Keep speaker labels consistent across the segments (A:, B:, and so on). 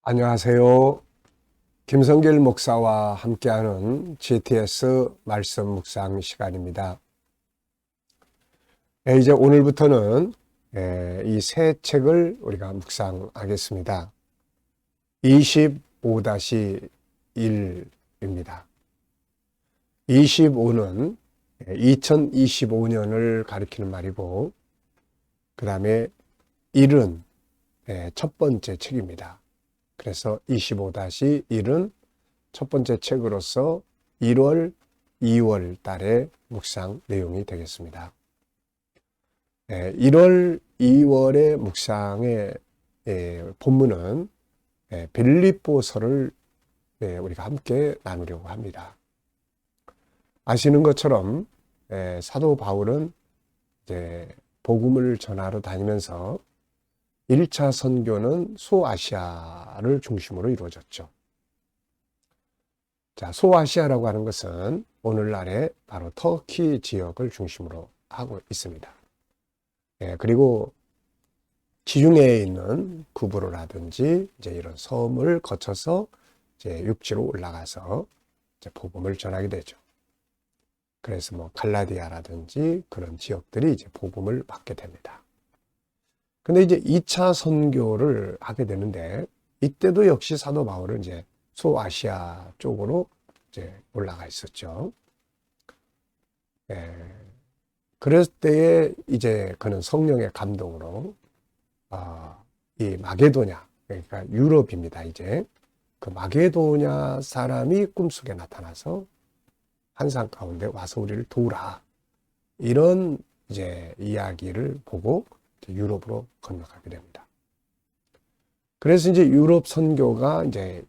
A: 안녕하세요. 김성길 목사와 함께하는 GTS 말씀 묵상 시간입니다. 이제 오늘부터는 이 새 책을 우리가 묵상하겠습니다. 25-1입니다. 25는 2025년을 가리키는 말이고, 그 다음에 1은 첫 번째 책입니다. 그래서 25-1은 첫 번째 책으로서 1월, 2월 달의 묵상 내용이 되겠습니다. 1월, 2월의 묵상의 본문은 빌립보서를 우리가 함께 나누려고 합니다. 아시는 것처럼 사도 바울은 이제 복음을 전하러 다니면서 1차 선교는 소아시아를 중심으로 이루어졌죠. 자, 소아시아라고 하는 것은 오늘날의 바로 터키 지역을 중심으로 하고 있습니다. 그리고 지중해에 있는 구브로라든지 이제 이런 섬을 거쳐서 이제 육지로 올라가서 이제 복음을 전하게 되죠. 그래서 뭐 갈라디아라든지 그런 지역들이 이제 복음을 받게 됩니다. 근데 이제 2차 선교를 하게 되는데, 이때도 역시 사도 바울은 이제 소아시아 쪽으로 이제 올라가 있었죠. 그랬을 때에 이제 그는 성령의 감동으로, 이 마게도냐, 그러니까 유럽입니다. 이제 그 마게도냐 사람이 꿈속에 나타나서 환상 가운데 와서 우리를 도우라. 이런 이제 이야기를 보고 유럽으로 건너가게 됩니다. 그래서 이제 유럽 선교가 이제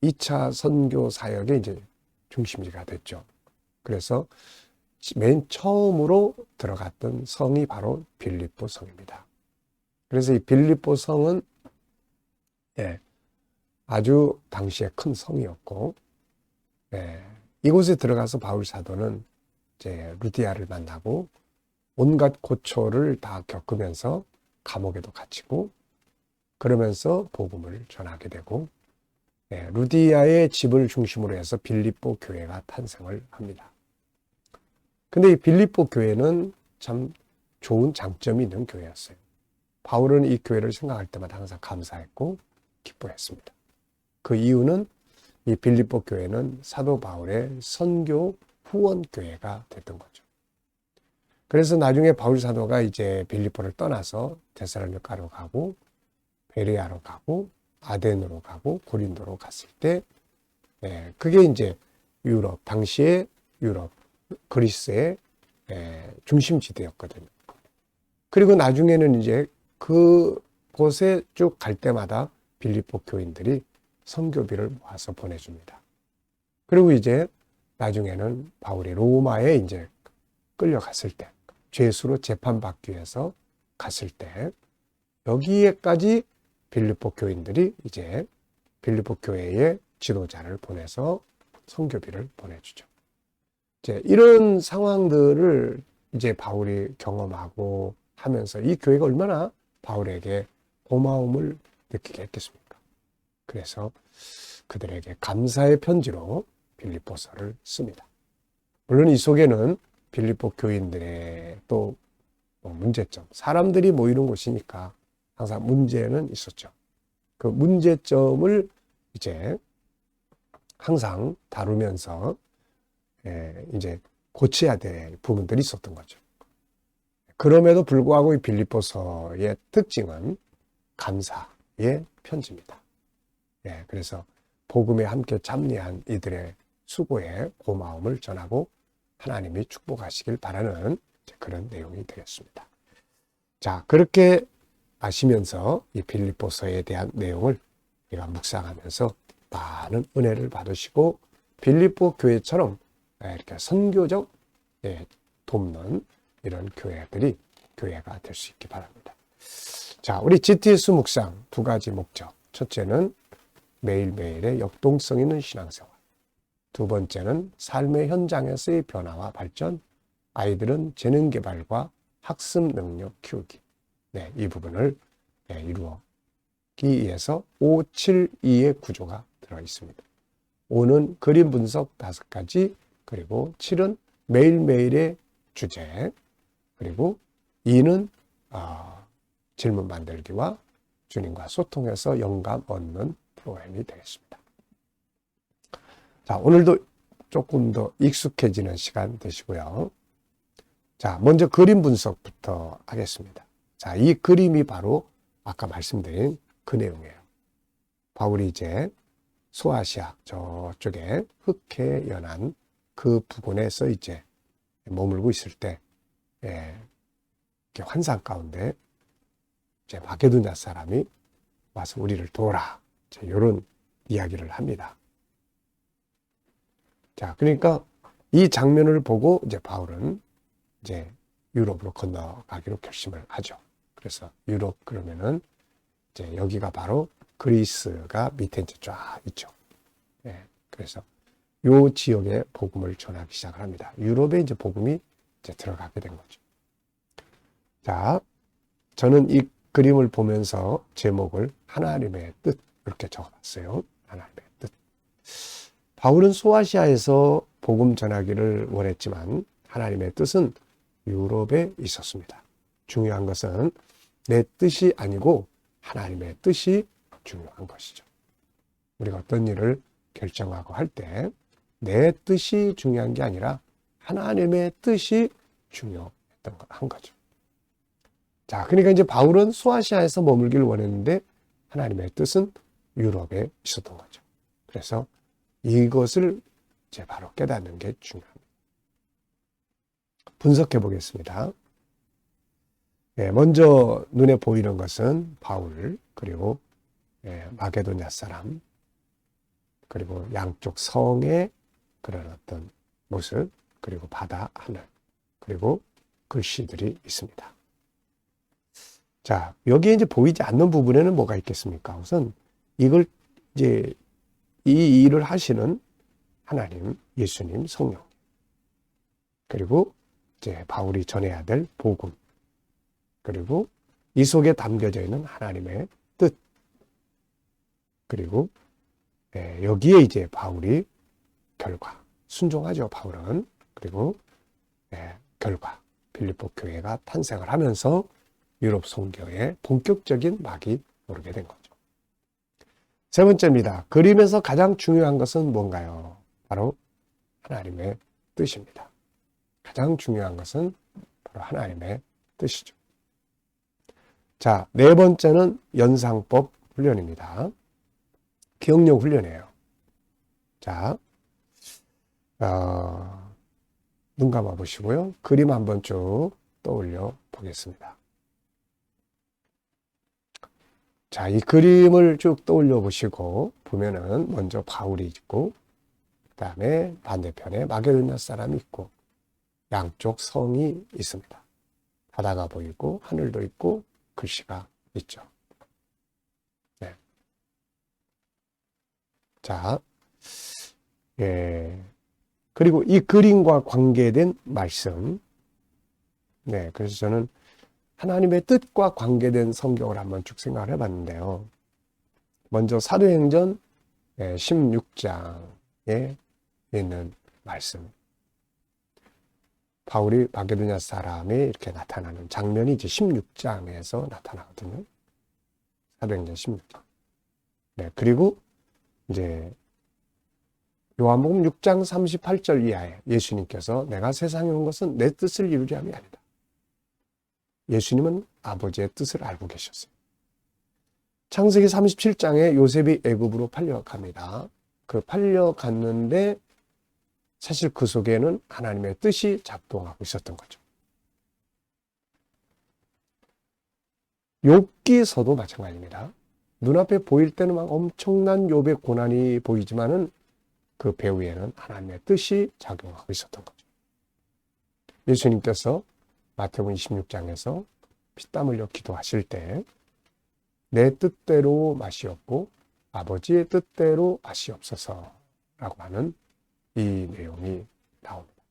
A: 2차 선교 사역의 이제 중심지가 됐죠. 그래서 맨 처음으로 들어갔던 성이 바로 빌립보 성입니다. 그래서 이 빌립보 성은 아주 당시에 큰 성이었고, 이곳에 들어가서 바울 사도는 이제 루디아를 만나고 온갖 고초를 다 겪으면서 감옥에도 갇히고, 그러면서 복음을 전하게 되고, 루디아의 집을 중심으로 해서 빌립보 교회가 탄생을 합니다. 근데 이 빌립보 교회는 참 좋은 장점이 있는 교회였어요. 바울은 이 교회를 생각할 때마다 항상 감사했고 기뻐했습니다. 그 이유는 이 빌립보 교회는 사도 바울의 선교 후원 교회가 됐던 거죠. 그래서 나중에 바울 사도가 이제 빌립보를 떠나서 데살로니가로 가고 베레아로 가고 아덴으로 가고 고린도로 갔을 때, 그게 이제 유럽, 당시의 유럽, 그리스의 중심지대였거든요. 그리고 나중에는 이제 그곳에 쭉 갈 때마다 빌립보 교인들이 선교비를 모아서 보내줍니다. 그리고 이제 나중에는 바울이 로마에 이제 끌려갔을 때, 죄수로 재판받기 위해서 갔을 때, 여기에까지 빌립보 교인들이 이제 빌립보 교회의 지도자를 보내서 선교비를 보내주죠. 이제 이런 상황들을 이제 바울이 경험하고 하면서 이 교회가 얼마나 바울에게 고마움을 느끼게 했겠습니까? 그래서 그들에게 감사의 편지로 빌립보서를 씁니다. 물론 이 속에는 빌립보 교인들의 또 문제점, 사람들이 모이는 곳이니까 항상 문제는 있었죠. 그 문제점을 이제 항상 다루면서 이제 고쳐야 될 부분들이 있었던 거죠. 그럼에도 불구하고 이 빌립보서의 특징은 감사의 편지입니다. 그래서 복음에 함께 참여한 이들의 수고에 고마움을 전하고 하나님이 축복하시길 바라는 그런 내용이 되겠습니다. 자, 그렇게 아시면서 이 빌립보서에 대한 내용을 우리가 묵상하면서 많은 은혜를 받으시고 빌립보 교회처럼 이렇게 선교적 돕는 이런 교회가 될 수 있기 바랍니다. 자, 우리 GTS 묵상 두 가지 목적. 첫째는 매일매일의 역동성 있는 신앙생활. 두 번째는 삶의 현장에서의 변화와 발전, 아이들은 재능 개발과 학습 능력 키우기. 이 부분을 이루어 위해서 572의 구조가 들어 있습니다. 5는 그림 분석 5가지, 그리고 7은 매일매일의 주제, 그리고 2는 질문 만들기와 주님과 소통해서 영감 얻는 프로그램이 되겠습니다. 자, 오늘도 조금 더 익숙해지는 시간 되시고요. 자, 먼저 그림 분석부터 하겠습니다. 자, 이 그림이 바로 아까 말씀드린 그 내용이에요. 바울이 이제 소아시아 저쪽에 흑해 연안 그 부근에서 이제 머물고 있을 때, 이렇게 환상 가운데 이제 마게도냐 사람이 와서 우리를 도와라. 이런 이야기를 합니다. 자, 그러니까 이 장면을 보고 이제 바울은 이제 유럽으로 건너가기로 결심을 하죠. 그래서 유럽 그러면은 이제 여기가 바로 그리스가 밑에 이제 쫙 있죠. 그래서 요 지역에 복음을 전하기 시작을 합니다. 유럽에 이제 복음이 이제 들어가게 된 거죠. 자, 저는 이 그림을 보면서 제목을 하나님의 뜻 이렇게 적어봤어요. 하나님의 뜻. 바울은 소아시아에서 복음 전하기를 원했지만 하나님의 뜻은 유럽에 있었습니다. 중요한 것은 내 뜻이 아니고 하나님의 뜻이 중요한 것이죠. 우리가 어떤 일을 결정하고 할 때 내 뜻이 중요한 게 아니라 하나님의 뜻이 한 거죠. 자, 그러니까 이제 바울은 소아시아에서 머물기를 원했는데 하나님의 뜻은 유럽에 있었던 거죠. 그래서 이것을 이제 바로 깨닫는 게 중요합니다. 분석해 보겠습니다. 먼저 눈에 보이는 것은 바울, 그리고 마게도냐 사람, 그리고 양쪽 성의 그런 어떤 모습, 그리고 바다, 하늘, 그리고 글씨들이 있습니다. 자, 여기에 이제 보이지 않는 부분에는 뭐가 있겠습니까? 우선 이걸 이제 이 일을 하시는 하나님, 예수님, 성령, 그리고 이제 바울이 전해야 될 복음, 그리고 이 속에 담겨져 있는 하나님의 뜻, 그리고 여기에 이제 바울이 결과, 순종하죠, 바울은. 그리고 결과, 빌립보 교회가 탄생을 하면서 유럽 선교에 본격적인 막이 오르게 된 거죠. 세 번째입니다. 그림에서 가장 중요한 것은 뭔가요? 바로 하나님의 뜻입니다. 가장 중요한 것은 바로 하나님의 뜻이죠. 자, 네 번째는 연상법 훈련입니다. 기억력 훈련이에요. 자, 눈 감아 보시고요. 그림 한번 쭉 떠올려 보겠습니다. 자, 이 그림을 쭉 떠올려 보시고 보면은 먼저 바울이 있고, 그 다음에 반대편에 마게도냐 사람이 있고, 양쪽 성이 있습니다. 바다가 보이고 하늘도 있고 글씨가 있죠. 네. 자, 그리고 이 그림과 관계된 말씀. 네, 그래서 저는 하나님의 뜻과 관계된 성경을 한번 쭉 생각을 해봤는데요. 먼저 사도행전 16장에 있는 말씀. 바울이 마게도냐 사람이 이렇게 나타나는 장면이 이제 16장에서 나타나거든요. 사도행전 16장. 네, 그리고 이제 요한복음 6장 38절 이하에 예수님께서 내가 세상에 온 것은 내 뜻을 이루려 함이 아니다. 예수님은 아버지의 뜻을 알고 계셨어요. 창세기 37장에 요셉이 애굽으로 팔려갑니다. 그 팔려갔는데 사실 그 속에는 하나님의 뜻이 작동하고 있었던 거죠. 욥기서도 마찬가지입니다. 눈앞에 보일 때는 막 엄청난 욥의 고난이 보이지만은 그 배후에는 하나님의 뜻이 작용하고 있었던 거죠. 예수님께서 마태복음 26장에서 피땀 흘려 기도하실 때 내 뜻대로 마시옵고 아버지의 뜻대로 마시옵소서라고 하는 이 내용이 나옵니다.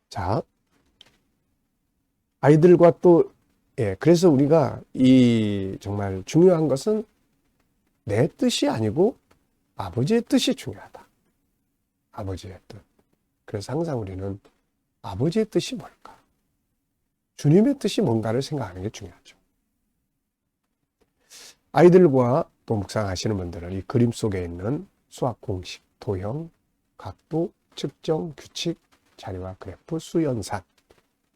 A: 자, 아이들과 또 예, 그래서 우리가 이 정말 중요한 것은 내 뜻이 아니고 아버지의 뜻이 중요하다. 아버지의 뜻. 그래서 항상 우리는 아버지의 뜻이 뭘까? 주님의 뜻이 뭔가를 생각하는 게 중요하죠. 아이들과 또 묵상하시는 분들은 이 그림 속에 있는 수학 공식, 도형, 각도, 측정, 규칙, 자리와 그래프, 수연산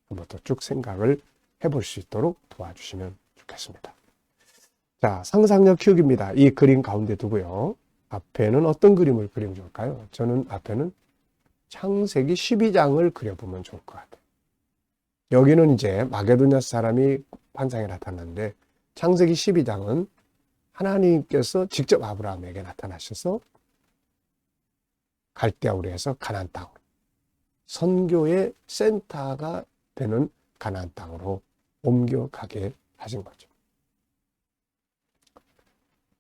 A: 한번 더 쭉 생각을 해볼 수 있도록 도와주시면 좋겠습니다. 자, 상상력 키우기입니다. 이 그림 가운데 두고요. 앞에는 어떤 그림을 그리면 좋을까요? 저는 앞에는 창세기 12장을 그려보면 좋을 것 같아요. 여기는 이제 마게도냐 사람이 환상에 나타났는데 창세기 12장은 하나님께서 직접 아브라함에게 나타나셔서 갈대아 우르에서 가나안 땅으로 선교의 센터가 되는 가나안 땅으로 옮겨가게 하신 거죠.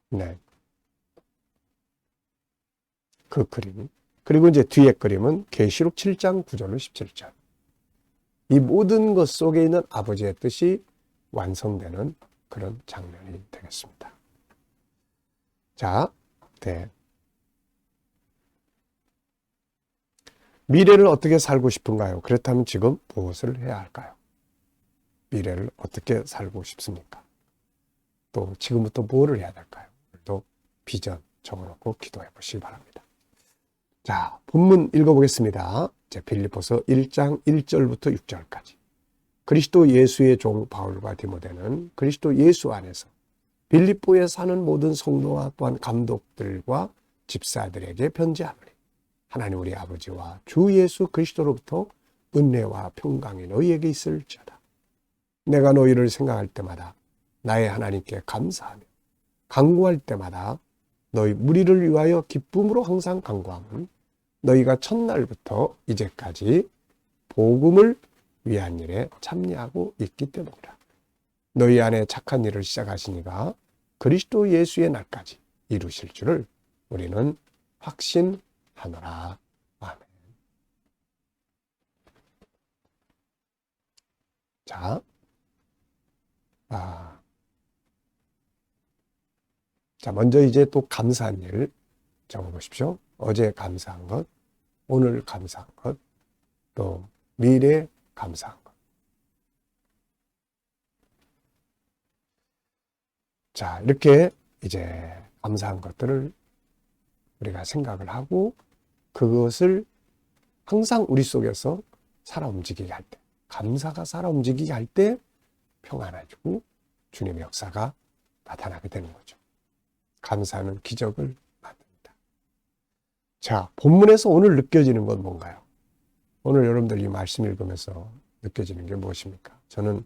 A: 네. 그 그림. 그리고 이제 뒤에 그림은 계시록 7장 9절로 17절. 이 모든 것 속에 있는 아버지의 뜻이 완성되는 그런 장면이 되겠습니다. 자, 네. 미래를 어떻게 살고 싶은가요? 그렇다면 지금 무엇을 해야 할까요? 미래를 어떻게 살고 싶습니까? 또 지금부터 뭐를 해야 될까요? 또 비전 적어놓고 기도해 보시기 바랍니다. 자, 본문 읽어보겠습니다. 빌립보서 1장 1절부터 6절까지. 그리스도 예수의 종 바울과 디모데는 그리스도 예수 안에서 빌립보에 사는 모든 성도와 또한 감독들과 집사들에게 편지하노니 하나님 우리 아버지와 주 예수 그리스도로부터 은혜와 평강이 너희에게 있을지어다. 내가 너희를 생각할 때마다 나의 하나님께 감사하며 간구할 때마다 너희 무리를 위하여 기쁨으로 항상 간구함은 너희가 첫날부터 이제까지 복음을 위한 일에 참여하고 있기 때문이라. 너희 안에 착한 일을 시작하시니가 그리스도 예수의 날까지 이루실 줄을 우리는 확신하노라. 아멘. 자, 먼저 이제 또 감사한 일 적어보십시오. 어제 감사한 것, 오늘 감사한 것, 또 미래 감사한 것. 자, 이렇게 이제 감사한 것들을 우리가 생각을 하고 그것을 항상 우리 속에서 살아 움직이게 할 때, 감사가 살아 움직이게 할 때 평안해지고 주님의 역사가 나타나게 되는 거죠. 감사는 기적을 만듭니다. 자, 본문에서 오늘 느껴지는 건 뭔가요? 오늘 여러분들 이 말씀 읽으면서 느껴지는 게 무엇입니까? 저는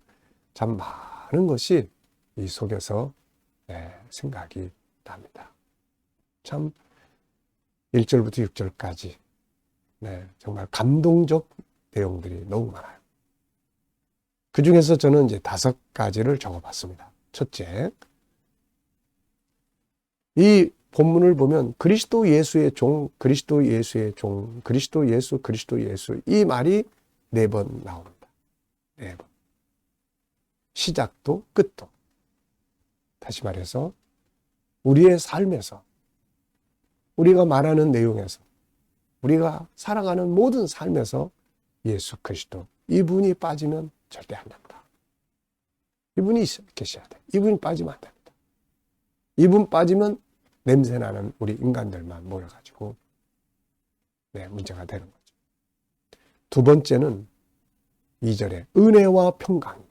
A: 참 많은 것이 이 속에서 생각이 납니다. 참 1절부터 6절까지 정말 감동적 내용들이 너무 많아요. 그 중에서 저는 이제 5가지를 적어봤습니다. 첫째, 이 본문을 보면 그리스도 예수의 종, 그리스도 예수의 종, 그리스도 예수, 그리스도 예수 이 말이 4번 나옵니다. 4번. 시작도 끝도. 다시 말해서 우리의 삶에서 우리가 말하는 내용에서 우리가 살아가는 모든 삶에서 예수 그리스도 이분이 빠지면 절대 안 됩니다. 이분이 계셔야 돼. 이분이 빠지면 안 됩니다. 이분 빠지면 냄새나는 우리 인간들만 모여가지고 문제가 되는 거죠. 두 번째는 2절에 은혜와 평강.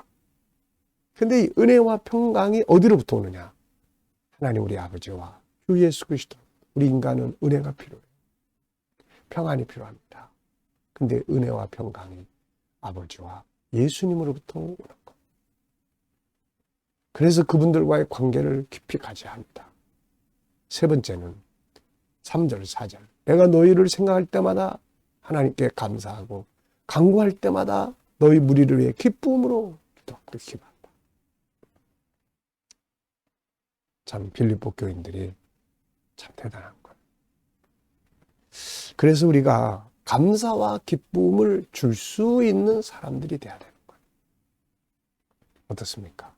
A: 근데 이 은혜와 평강이 어디로부터 오느냐? 하나님 우리 아버지와 주 예수 그리스도. 우리 인간은 은혜가 필요해요. 평안이 필요합니다. 근데 은혜와 평강이 아버지와 예수님으로부터 오는 것. 그래서 그분들과의 관계를 깊이 가져야 합니다. 세 번째는 3절, 4절. 내가 너희를 생각할 때마다 하나님께 감사하고 간구할 때마다 너희 무리를 위해 기쁨으로 기도합니다. 참 빌립보 교인들이 참 대단한 거예요. 그래서 우리가 감사와 기쁨을 줄 수 있는 사람들이 돼야 되는 거예요. 어떻습니까?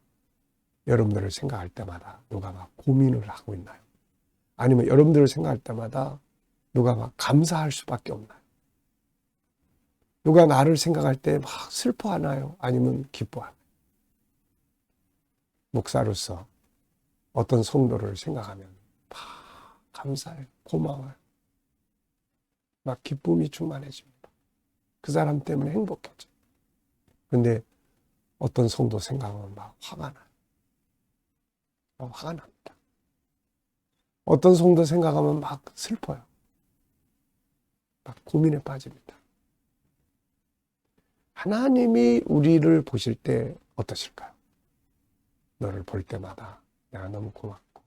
A: 여러분들을 생각할 때마다 누가 막 고민을 하고 있나요? 아니면 여러분들을 생각할 때마다 누가 막 감사할 수밖에 없나요? 누가 나를 생각할 때 막 슬퍼하나요? 아니면 기뻐하나요? 목사로서 어떤 성도를 생각하면 막 감사해요. 고마워요. 막 기쁨이 충만해집니다. 그 사람 때문에 행복해져요. 근데 어떤 성도 생각하면 막 화가 나요. 화가 납니다. 어떤 성도 생각하면 막 슬퍼요. 막 고민에 빠집니다. 하나님이 우리를 보실 때 어떠실까요? 너를 볼 때마다 내가 너무 고맙고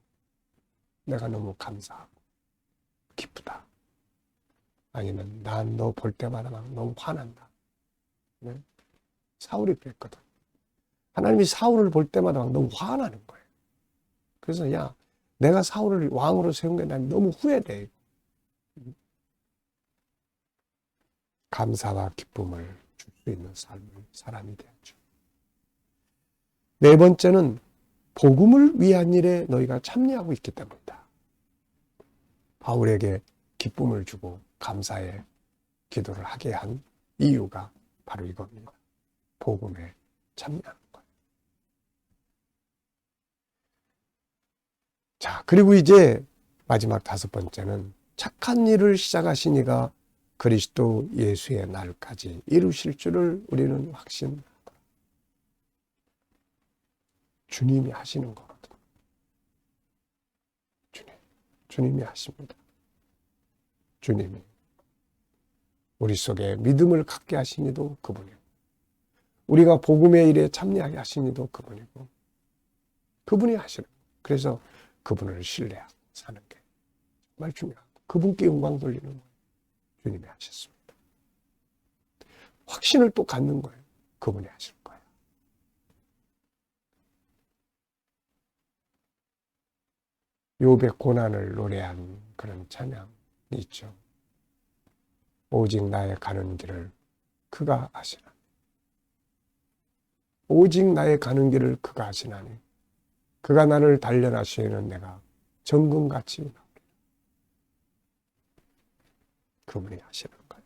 A: 내가 너무 감사하고 기쁘다. 아니면 난 너 볼 때마다 막 너무 화난다. 네? 사울이 그랬거든. 하나님이 사울을 볼 때마다 막 너무 화나는 거예요. 그래서 야, 내가 사울을 왕으로 세운 게 난 너무 후회돼. 감사와 기쁨을 줄 수 있는 삶을 사람이 되었죠. 네 번째는 복음을 위한 일에 너희가 참여하고 있기 때문이다. 바울에게 기쁨을 주고 감사의 기도를 하게 한 이유가 바로 이겁니다. 복음에 참여하는 거예요. 자, 그리고 이제 마지막 다섯 번째는 착한 일을 시작하시니가 그리스도 예수의 날까지 이루실 줄을 우리는 확신하다. 주님이 하시는 거거든요. 주님이 하십니다. 주님이 우리 속에 믿음을 갖게 하신 이도 그분이고 우리가 복음의 일에 참여하게 하신 이도 그분이고 그분이 하시는 거예요. 그래서 그분을 신뢰하고 사는 게 정말 중요하고 그분께 영광 돌리는 거예요. 주님이 하셨습니다. 확신을 또 갖는 거예요. 그분이 하실 거예요. 욥의 고난을 노래한 그런 찬양이 있죠. 오직 나의 가는 길을 그가 아시나니. 오직 나의 가는 길을 그가 아시나니. 그가 나를 단련하시는 내가 정금같이 나오리라. 그분이 하시는 거예요.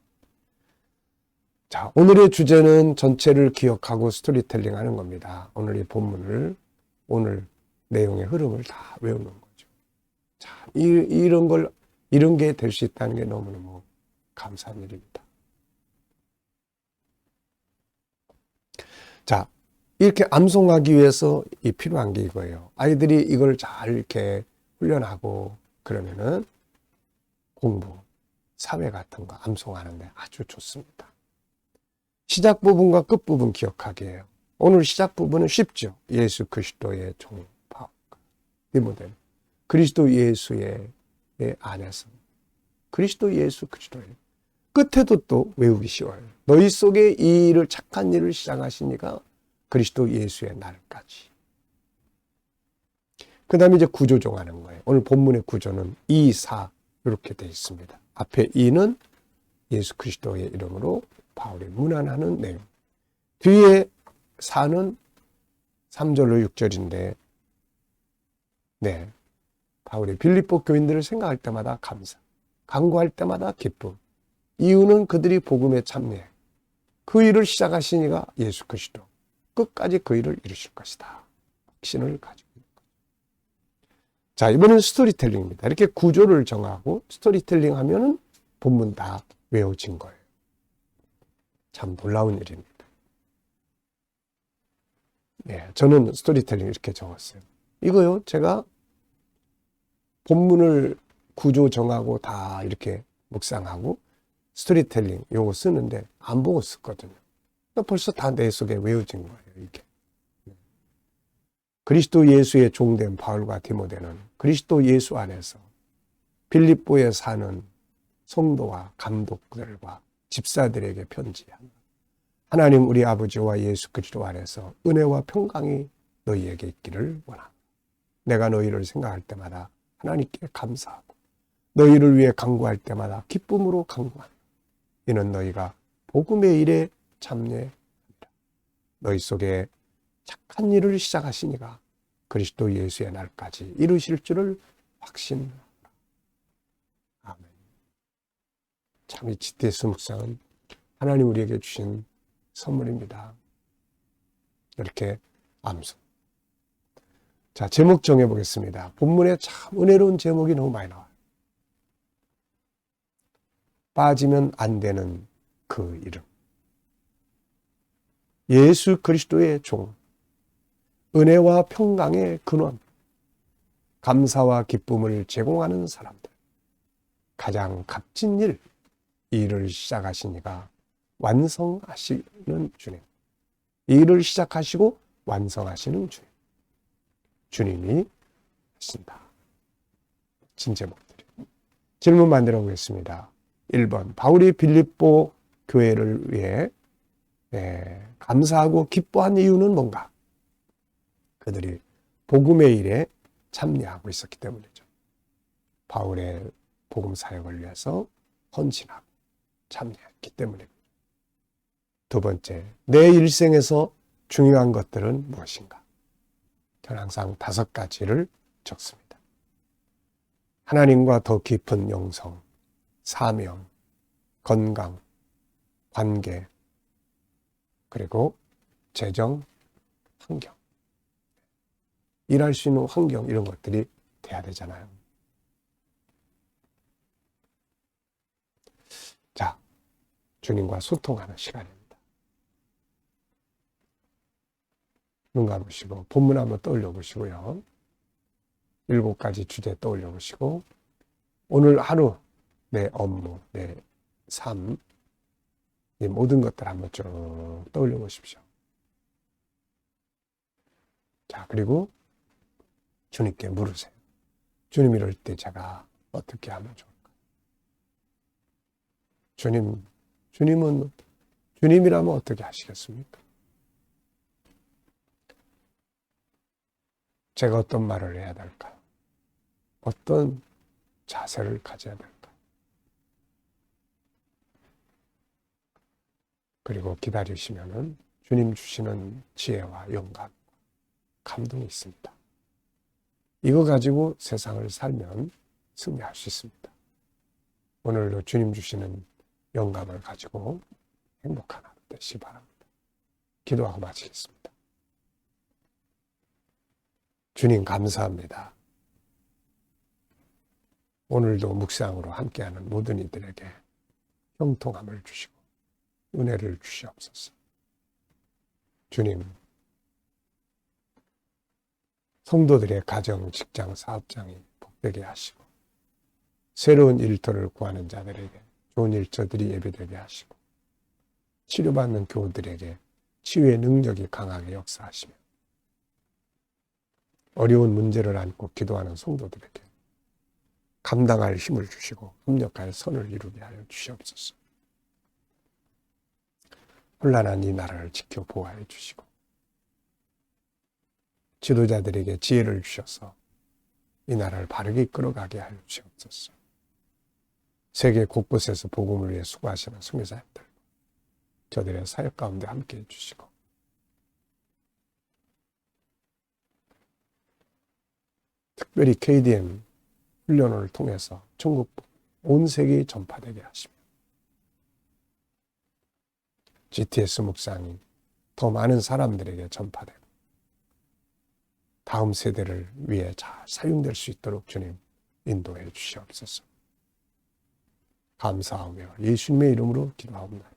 A: 자, 오늘의 주제는 전체를 기억하고 스토리텔링 하는 겁니다. 오늘 이 본문을, 오늘 내용의 흐름을 다 외우는 거죠. 자, 이런 게 될 수 있다는 게 너무너무 감사한 일입니다. 자, 이렇게 암송하기 위해서 필요한 게 이거예요. 아이들이 이걸 잘 이렇게 훈련하고 그러면은 공부, 사회 같은 거 암송하는데 아주 좋습니다. 시작 부분과 끝 부분 기억하기예요. 오늘 시작 부분은 쉽죠. 예수 그리스도의 종 바울, 디모데, 그리스도 예수의 안에서 그리스도 예수 그리스도의 끝에도 또 외우기 쉬워요. 너희 속에 이 일을 착한 일을 시작하시니까 그리스도 예수의 날까지. 그 다음에 이제 구조 정하는 거예요. 오늘 본문의 구조는 2, 4 이렇게 되어 있습니다. 앞에 2는 예수 그리스도의 이름으로 바울이 문안하는 내용. 뒤에 4는 3절로 6절인데 네, 바울이 빌립보 교인들을 생각할 때마다 감사, 간구할 때마다 기쁨. 이유는 그들이 복음에 참여해. 그 일을 시작하시니가 예수 그리스도. 끝까지 그 일을 이루실 것이다. 확신을 가지고 있는 거죠. 자, 이번엔 스토리텔링입니다. 이렇게 구조를 정하고 스토리텔링 하면은 본문 다 외워진 거예요. 참 놀라운 일입니다. 네, 저는 스토리텔링 이렇게 적었어요. 이거요, 제가 본문을 구조 정하고 다 이렇게 묵상하고 스토리텔링 요거 쓰는데 안 보고 썼거든요. 벌써 다 내 속에 외워진 거예요, 이게. 그리스도 예수의 종된 바울과 디모데는 그리스도 예수 안에서 빌립보에 사는 성도와 감독들과 집사들에게 편지한 하나님 우리 아버지와 예수 그리스도 안에서 은혜와 평강이 너희에게 있기를 원합니다. 내가 너희를 생각할 때마다 하나님께 감사하고 너희를 위해 간구할 때마다 기쁨으로 간구한다. 이는 너희가 복음의 일에 참여합니다. 너희 속에 착한 일을 시작하시니가 그리스도 예수의 날까지 이루실 줄을 확신하라. 아멘. 참 이 GTS 묵상은 하나님 우리에게 주신 선물입니다. 이렇게 암송. 자, 제목 정해보겠습니다. 본문에 참 은혜로운 제목이 너무 많이 나와요. 빠지면 안 되는 그 이름. 예수 그리스도의 종. 은혜와 평강의 근원. 감사와 기쁨을 제공하는 사람들. 가장 값진 일, 이 일을 시작하시니가 완성하시는 주님. 이 일을 시작하시고 완성하시는 주님. 주님이 하신다. 진제목들이. 질문 만들어 보겠습니다. 1번. 바울이 빌립보 교회를 위해 감사하고 기뻐한 이유는 뭔가? 그들이 복음의 일에 참여하고 있었기 때문이죠. 바울의 복음 사역을 위해서 헌신하고 참여했기 때문입니다. 두 번째, 내 일생에서 중요한 것들은 무엇인가? 저는 항상 5가지를 적습니다. 하나님과 더 깊은 영성, 사명, 건강, 관계, 그리고 재정, 환경. 일할 수 있는 환경, 이런 것들이 돼야 되잖아요. 자, 주님과 소통하는 시간입니다. 눈 감으시고 본문 한번 떠올려 보시고요. 7가지 주제 떠올려 보시고 오늘 하루 내 업무, 내 삶, 이 모든 것들 한번 쭉 떠올려 보십시오. 자, 그리고 주님께 물으세요. 주님, 이럴 때 제가 어떻게 하면 좋을까? 주님이라면 어떻게 하시겠습니까? 제가 어떤 말을 해야 될까? 어떤 자세를 가져야 될까? 그리고 기다리시면은 주님 주시는 지혜와 영감, 감동이 있습니다. 이거 가지고 세상을 살면 승리할 수 있습니다. 오늘도 주님 주시는 영감을 가지고 행복한 하루 되시기 바랍니다. 기도하고 마치겠습니다. 주님 감사합니다. 오늘도 묵상으로 함께하는 모든 이들에게 형통함을 주시고 은혜를 주시옵소서. 주님, 성도들의 가정, 직장, 사업장이 복되게 하시고 새로운 일터를 구하는 자들에게 좋은 일터들이 예배되게 하시고 치료받는 교우들에게 치유의 능력이 강하게 역사하시며 어려운 문제를 안고 기도하는 성도들에게 감당할 힘을 주시고 협력할 선을 이루게 하여 주시옵소서. 혼란한 이 나라를 지켜 보호하여 주시고 지도자들에게 지혜를 주셔서 이 나라를 바르게 이끌어가게 하여 주시옵소서. 세계 곳곳에서 복음을 위해 수고하시는 선교사님들, 저들의 사역 가운데 함께해 주시고 특별히 KDM 훈련을 통해서 전국 온 세계에 전파되게 하시며 GTS 묵상이 더 많은 사람들에게 전파되고 다음 세대를 위해 잘 사용될 수 있도록 주님 인도해 주시옵소서. 감사하며 예수님의 이름으로 기도하옵나이다.